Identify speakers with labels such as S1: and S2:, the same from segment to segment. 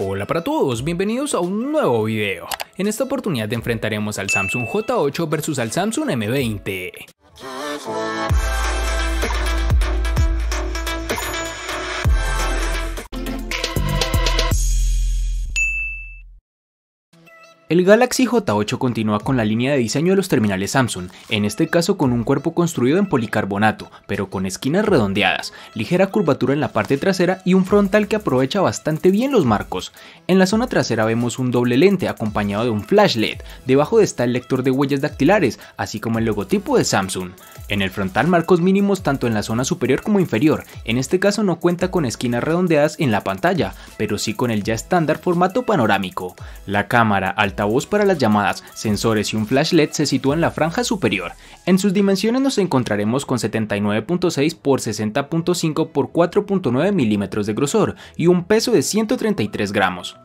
S1: Hola para todos, bienvenidos a un nuevo video. En esta oportunidad enfrentaremos al Samsung J8 versus al Samsung M20. El Galaxy J8 continúa con la línea de diseño de los terminales Samsung, en este caso con un cuerpo construido en policarbonato, pero con esquinas redondeadas, ligera curvatura en la parte trasera y un frontal que aprovecha bastante bien los marcos. En la zona trasera vemos un doble lente acompañado de un flash LED, debajo está el lector de huellas dactilares, así como el logotipo de Samsung. En el frontal marcos mínimos tanto en la zona superior como inferior, en este caso no cuenta con esquinas redondeadas en la pantalla, pero sí con el ya estándar formato panorámico. La cámara, altavoz para las llamadas, sensores y un flash LED se sitúa en la franja superior. En sus dimensiones nos encontraremos con 79.6 x 60.5 x 4.9 milímetros de grosor y un peso de 133 gramos.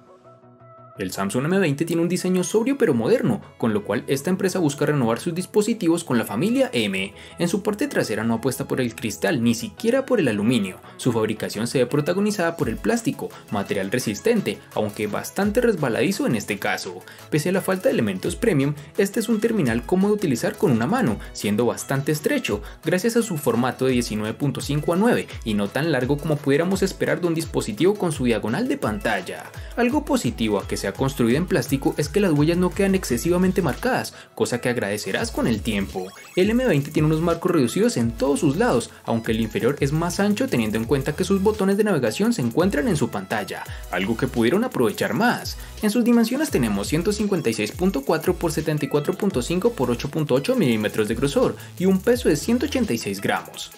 S1: El Samsung M20 tiene un diseño sobrio pero moderno, con lo cual esta empresa busca renovar sus dispositivos con la familia M. En su parte trasera no apuesta por el cristal, ni siquiera por el aluminio. Su fabricación se ve protagonizada por el plástico, material resistente, aunque bastante resbaladizo en este caso. Pese a la falta de elementos premium, este es un terminal cómodo de utilizar con una mano, siendo bastante estrecho, gracias a su formato de 19.5 a 9 y no tan largo como pudiéramos esperar de un dispositivo con su diagonal de pantalla. Algo positivo a que sea construida en plástico es que las huellas no quedan excesivamente marcadas, cosa que agradecerás con el tiempo. El M20 tiene unos marcos reducidos en todos sus lados, aunque el inferior es más ancho teniendo en cuenta que sus botones de navegación se encuentran en su pantalla, algo que pudieron aprovechar más. En sus dimensiones tenemos 156.4 x 74.5 x 8.8 milímetros de grosor y un peso de 186 gramos.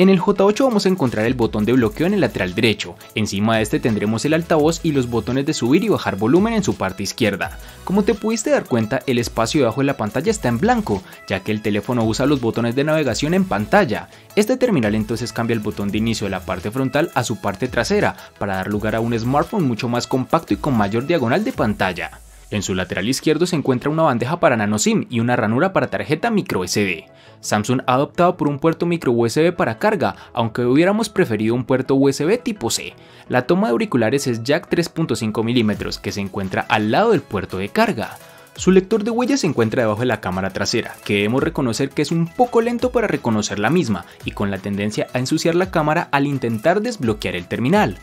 S1: En el J8 vamos a encontrar el botón de bloqueo en el lateral derecho, encima de este tendremos el altavoz y los botones de subir y bajar volumen en su parte izquierda. Como te pudiste dar cuenta, el espacio debajo de la pantalla está en blanco, ya que el teléfono usa los botones de navegación en pantalla. Este terminal entonces cambia el botón de inicio de la parte frontal a su parte trasera, para dar lugar a un smartphone mucho más compacto y con mayor diagonal de pantalla. En su lateral izquierdo se encuentra una bandeja para nano SIM y una ranura para tarjeta micro SD. Samsung ha optado por un puerto micro USB para carga, aunque hubiéramos preferido un puerto USB tipo C. La toma de auriculares es jack 3.5 mm que se encuentra al lado del puerto de carga. Su lector de huellas se encuentra debajo de la cámara trasera, que debemos reconocer que es un poco lento para reconocer la misma y con la tendencia a ensuciar la cámara al intentar desbloquear el terminal.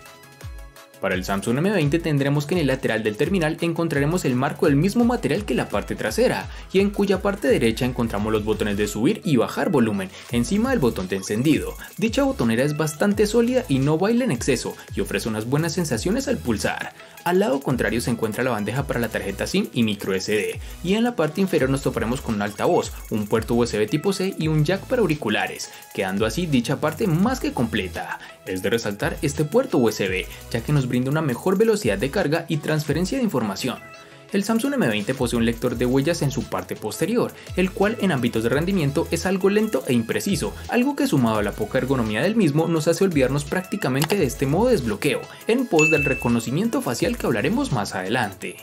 S1: Para el Samsung M20 tendremos que en el lateral del terminal encontraremos el marco del mismo material que la parte trasera, y en cuya parte derecha encontramos los botones de subir y bajar volumen, encima del botón de encendido. Dicha botonera es bastante sólida y no baila en exceso, y ofrece unas buenas sensaciones al pulsar. Al lado contrario se encuentra la bandeja para la tarjeta SIM y micro SD, y en la parte inferior nos toparemos con un altavoz, un puerto USB tipo C y un jack para auriculares, quedando así dicha parte más que completa. Es de resaltar este puerto USB, ya que nos brinda una mejor velocidad de carga y transferencia de información. El Samsung M20 posee un lector de huellas en su parte posterior, el cual en ámbitos de rendimiento es algo lento e impreciso, algo que sumado a la poca ergonomía del mismo nos hace olvidarnos prácticamente de este modo de desbloqueo, en pos del reconocimiento facial que hablaremos más adelante.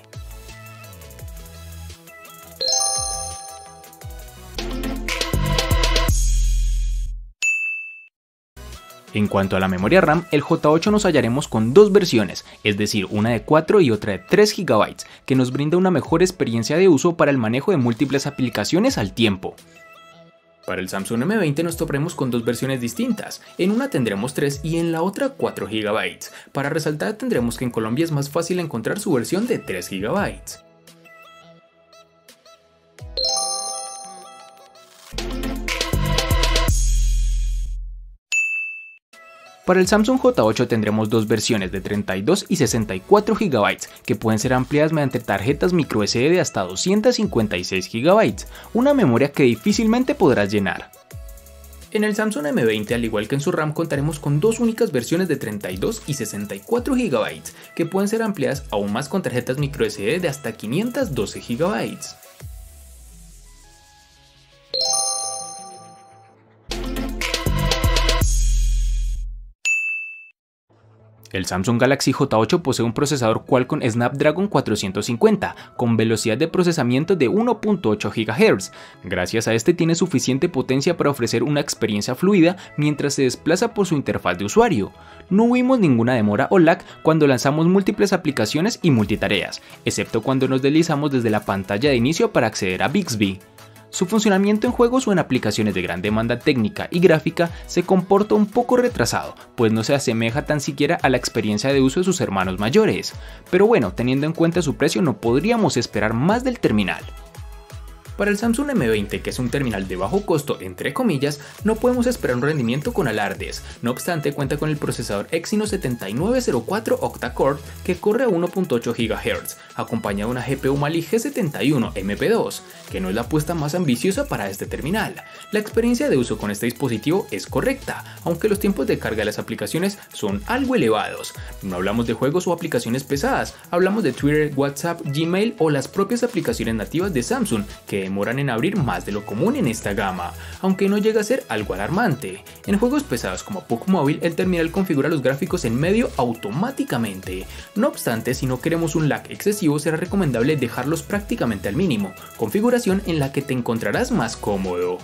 S1: En cuanto a la memoria RAM, el J8 nos hallaremos con dos versiones, es decir, una de 4 y otra de 3 GB, que nos brinda una mejor experiencia de uso para el manejo de múltiples aplicaciones al tiempo. Para el Samsung M20 nos toparemos con dos versiones distintas, en una tendremos 3 y en la otra 4 GB. Para resaltar tendremos que en Colombia es más fácil encontrar su versión de 3 GB. Para el Samsung J8 tendremos dos versiones de 32 y 64 GB, que pueden ser ampliadas mediante tarjetas microSD de hasta 256 GB, una memoria que difícilmente podrás llenar. En el Samsung M20, al igual que en su RAM, contaremos con dos únicas versiones de 32 y 64 GB, que pueden ser ampliadas aún más con tarjetas microSD de hasta 512 GB. El Samsung Galaxy J8 posee un procesador Qualcomm Snapdragon 450 con velocidad de procesamiento de 1.8 GHz. Gracias a este tiene suficiente potencia para ofrecer una experiencia fluida mientras se desplaza por su interfaz de usuario. No vimos ninguna demora o lag cuando lanzamos múltiples aplicaciones y multitareas, excepto cuando nos deslizamos desde la pantalla de inicio para acceder a Bixby. Su funcionamiento en juegos o en aplicaciones de gran demanda técnica y gráfica se comporta un poco retrasado, pues no se asemeja tan siquiera a la experiencia de uso de sus hermanos mayores. Pero bueno, teniendo en cuenta su precio no podríamos esperar más del terminal. Para el Samsung M20, que es un terminal de bajo costo entre comillas, no podemos esperar un rendimiento con alardes. No obstante, cuenta con el procesador Exynos 7904 octa-core que corre a 1.8 GHz, acompañado de una GPU Mali G71 MP2, que no es la apuesta más ambiciosa para este terminal. La experiencia de uso con este dispositivo es correcta, aunque los tiempos de carga de las aplicaciones son algo elevados. No hablamos de juegos o aplicaciones pesadas, hablamos de Twitter, WhatsApp, Gmail o las propias aplicaciones nativas de Samsung, que demoran en abrir más de lo común en esta gama, aunque no llega a ser algo alarmante. En juegos pesados como PUBG Mobile, el terminal configura los gráficos en medio automáticamente. No obstante, si no queremos un lag excesivo, será recomendable dejarlos prácticamente al mínimo, configuración en la que te encontrarás más cómodo.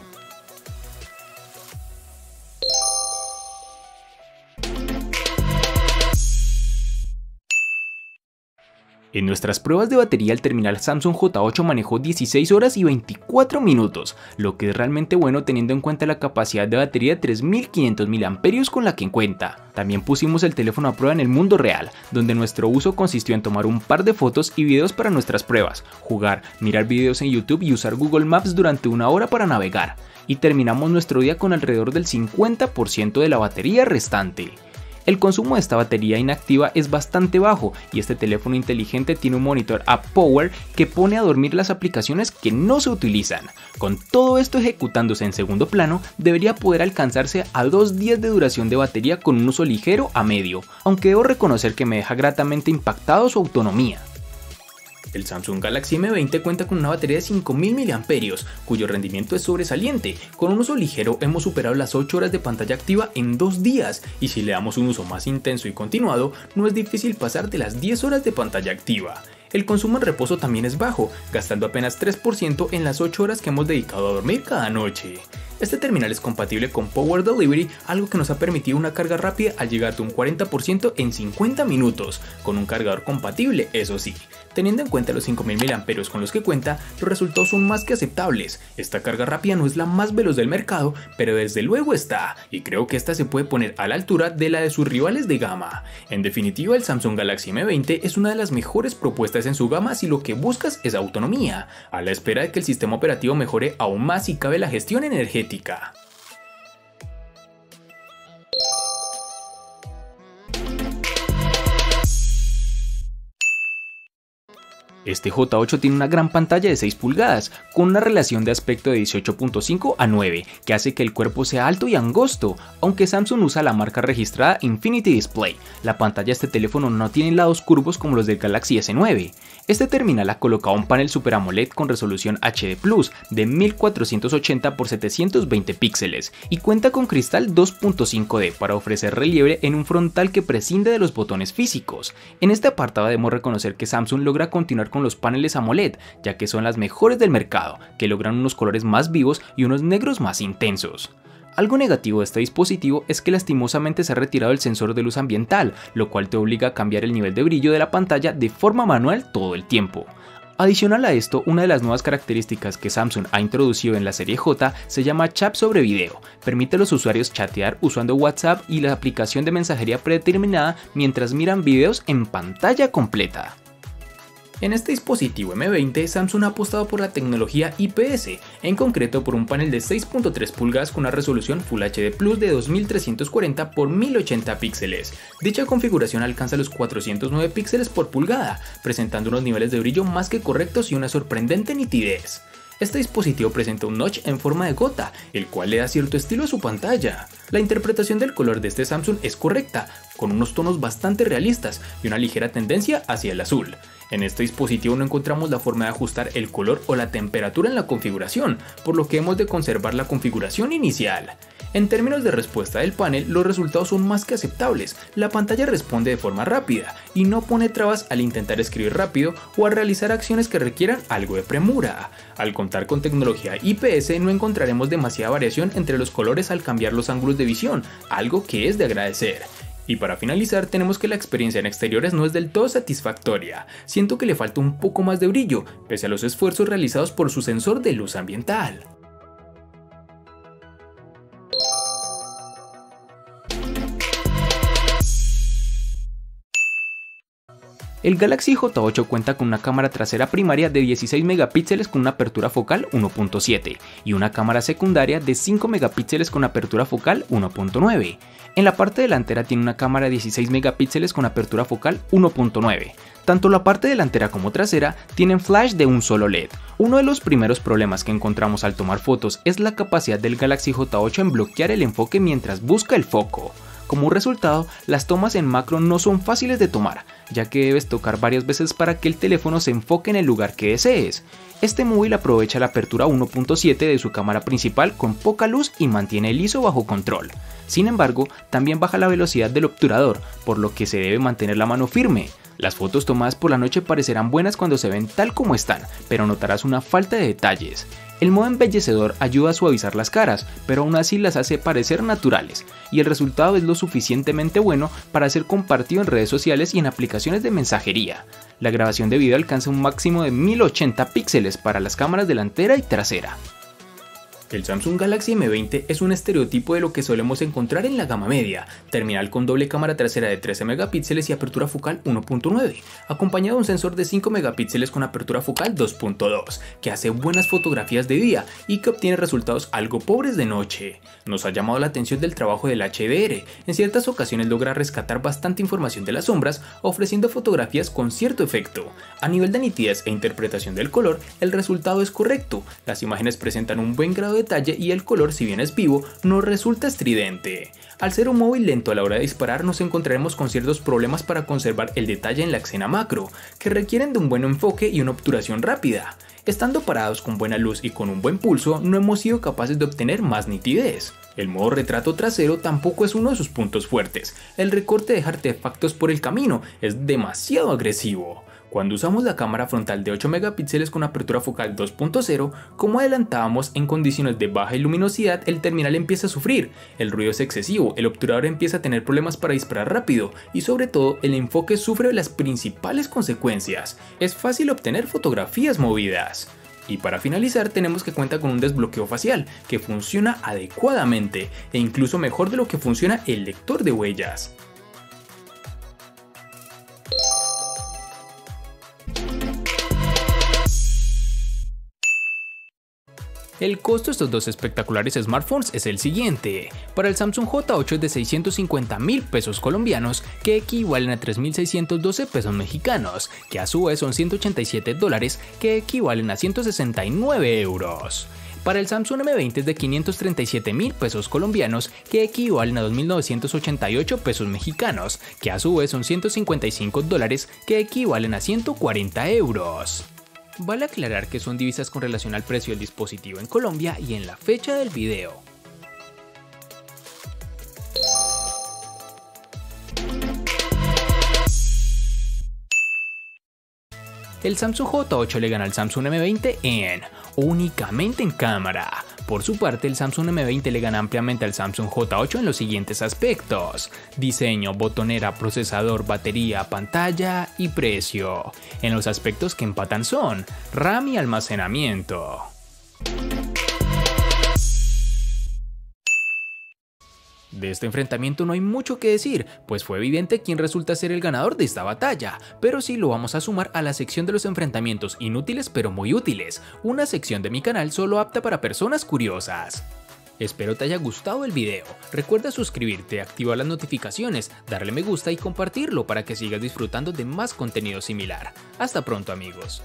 S1: En nuestras pruebas de batería, el terminal Samsung J8 manejó 16 horas y 24 minutos, lo que es realmente bueno teniendo en cuenta la capacidad de batería de 3500 mAh con la que cuenta. También pusimos el teléfono a prueba en el mundo real, donde nuestro uso consistió en tomar un par de fotos y videos para nuestras pruebas, jugar, mirar videos en YouTube y usar Google Maps durante una hora para navegar. Y terminamos nuestro día con alrededor del 50% de la batería restante. El consumo de esta batería inactiva es bastante bajo y este teléfono inteligente tiene un monitor App Power que pone a dormir las aplicaciones que no se utilizan. Con todo esto ejecutándose en segundo plano, debería poder alcanzarse a 2 días de duración de batería con un uso ligero a medio, aunque debo reconocer que me deja gratamente impactado su autonomía. El Samsung Galaxy M20 cuenta con una batería de 5000 mAh, cuyo rendimiento es sobresaliente. Con un uso ligero hemos superado las 8 horas de pantalla activa en 2 días, y si le damos un uso más intenso y continuado, no es difícil pasar de las 10 horas de pantalla activa. El consumo en reposo también es bajo, gastando apenas 3% en las 8 horas que hemos dedicado a dormir cada noche. Este terminal es compatible con Power Delivery, algo que nos ha permitido una carga rápida al llegar a un 40% en 50 minutos, con un cargador compatible, eso sí. Teniendo en cuenta los 5000 mAh con los que cuenta, los resultados son más que aceptables. Esta carga rápida no es la más veloz del mercado, pero desde luego está, y creo que esta se puede poner a la altura de la de sus rivales de gama. En definitiva, el Samsung Galaxy M20 es una de las mejores propuestas en su gama si lo que buscas es autonomía, a la espera de que el sistema operativo mejore aún más si cabe la gestión energética. Este J8 tiene una gran pantalla de 6 pulgadas, con una relación de aspecto de 18.5 a 9, que hace que el cuerpo sea alto y angosto, aunque Samsung usa la marca registrada Infinity Display. La pantalla de este teléfono no tiene lados curvos como los del Galaxy S9. Este terminal ha colocado un panel Super AMOLED con resolución HD Plus de 1480 x 720 píxeles y cuenta con cristal 2.5D para ofrecer relieve en un frontal que prescinde de los botones físicos. En este apartado debemos reconocer que Samsung logra continuar con los paneles AMOLED, ya que son las mejores del mercado, que logran unos colores más vivos y unos negros más intensos. Algo negativo de este dispositivo es que lastimosamente se ha retirado el sensor de luz ambiental, lo cual te obliga a cambiar el nivel de brillo de la pantalla de forma manual todo el tiempo. Adicional a esto, una de las nuevas características que Samsung ha introducido en la serie J se llama Chat sobre video. Permite a los usuarios chatear usando WhatsApp y la aplicación de mensajería predeterminada mientras miran videos en pantalla completa. En este dispositivo M20, Samsung ha apostado por la tecnología IPS, en concreto por un panel de 6.3 pulgadas con una resolución Full HD Plus de 2340 x 1080 píxeles. Dicha configuración alcanza los 409 píxeles por pulgada, presentando unos niveles de brillo más que correctos y una sorprendente nitidez. Este dispositivo presenta un notch en forma de gota, el cual le da cierto estilo a su pantalla. La interpretación del color de este Samsung es correcta, con unos tonos bastante realistas y una ligera tendencia hacia el azul. En este dispositivo no encontramos la forma de ajustar el color o la temperatura en la configuración, por lo que hemos de conservar la configuración inicial. En términos de respuesta del panel, los resultados son más que aceptables. La pantalla responde de forma rápida y no pone trabas al intentar escribir rápido o al realizar acciones que requieran algo de premura. Al contar con tecnología IPS no encontraremos demasiada variación entre los colores al cambiar los ángulos de visión, algo que es de agradecer. Y para finalizar, tenemos que la experiencia en exteriores no es del todo satisfactoria. Siento que le falta un poco más de brillo, pese a los esfuerzos realizados por su sensor de luz ambiental. El Galaxy J8 cuenta con una cámara trasera primaria de 16 megapíxeles con una apertura focal 1.7 y una cámara secundaria de 5 megapíxeles con apertura focal 1.9. En la parte delantera tiene una cámara de 16 megapíxeles con apertura focal 1.9. Tanto la parte delantera como trasera tienen flash de un solo LED. Uno de los primeros problemas que encontramos al tomar fotos es la capacidad del Galaxy J8 en bloquear el enfoque mientras busca el foco. Como resultado, las tomas en macro no son fáciles de tomar, ya que debes tocar varias veces para que el teléfono se enfoque en el lugar que desees. Este móvil aprovecha la apertura 1.7 de su cámara principal con poca luz y mantiene el ISO bajo control. Sin embargo, también baja la velocidad del obturador, por lo que se debe mantener la mano firme. Las fotos tomadas por la noche parecerán buenas cuando se ven tal como están, pero notarás una falta de detalles. El modo embellecedor ayuda a suavizar las caras, pero aún así las hace parecer naturales, y el resultado es lo suficientemente bueno para ser compartido en redes sociales y en aplicaciones de mensajería. La grabación de video alcanza un máximo de 1080 píxeles para las cámaras delantera y trasera. El Samsung Galaxy M20 es un estereotipo de lo que solemos encontrar en la gama media, terminal con doble cámara trasera de 13 megapíxeles y apertura focal 1.9, acompañado de un sensor de 5 megapíxeles con apertura focal 2.2, que hace buenas fotografías de día y que obtiene resultados algo pobres de noche. Nos ha llamado la atención del trabajo del HDR, en ciertas ocasiones logra rescatar bastante información de las sombras, ofreciendo fotografías con cierto efecto. A nivel de nitidez e interpretación del color, el resultado es correcto, las imágenes presentan un buen grado de detalle y el color, si bien es vivo, no resulta estridente. Al ser un móvil lento a la hora de disparar, nos encontraremos con ciertos problemas para conservar el detalle en la escena macro, que requieren de un buen enfoque y una obturación rápida. Estando parados con buena luz y con un buen pulso, no hemos sido capaces de obtener más nitidez. El modo retrato trasero tampoco es uno de sus puntos fuertes. El recorte deja artefactos por el camino es demasiado agresivo. Cuando usamos la cámara frontal de 8 megapíxeles con apertura focal 2.0, como adelantábamos, en condiciones de baja luminosidad el terminal empieza a sufrir, el ruido es excesivo, el obturador empieza a tener problemas para disparar rápido y sobre todo el enfoque sufre de las principales consecuencias. Es fácil obtener fotografías movidas. Y para finalizar tenemos que cuenta con un desbloqueo facial que funciona adecuadamente e incluso mejor de lo que funciona el lector de huellas. El costo de estos dos espectaculares smartphones es el siguiente. Para el Samsung J8 es de 650.000 pesos colombianos, que equivalen a 3.612 pesos mexicanos, que a su vez son $187, que equivalen a 169 euros. Para el Samsung M20 es de 537.000 pesos colombianos, que equivalen a 2.988 pesos mexicanos, que a su vez son $155, que equivalen a 140 euros. Vale aclarar que son divisas con relación al precio del dispositivo en Colombia y en la fecha del video. El Samsung J8 le gana al Samsung M20 únicamente en cámara. Por su parte, el Samsung M20 le gana ampliamente al Samsung J8 en los siguientes aspectos: diseño, botonera, procesador, batería, pantalla y precio. En los aspectos que empatan son RAM y almacenamiento. De este enfrentamiento no hay mucho que decir, pues fue evidente quién resulta ser el ganador de esta batalla, pero sí lo vamos a sumar a la sección de los enfrentamientos inútiles pero muy útiles, una sección de mi canal solo apta para personas curiosas. Espero te haya gustado el video, recuerda suscribirte, activar las notificaciones, darle me gusta y compartirlo para que sigas disfrutando de más contenido similar. Hasta pronto amigos.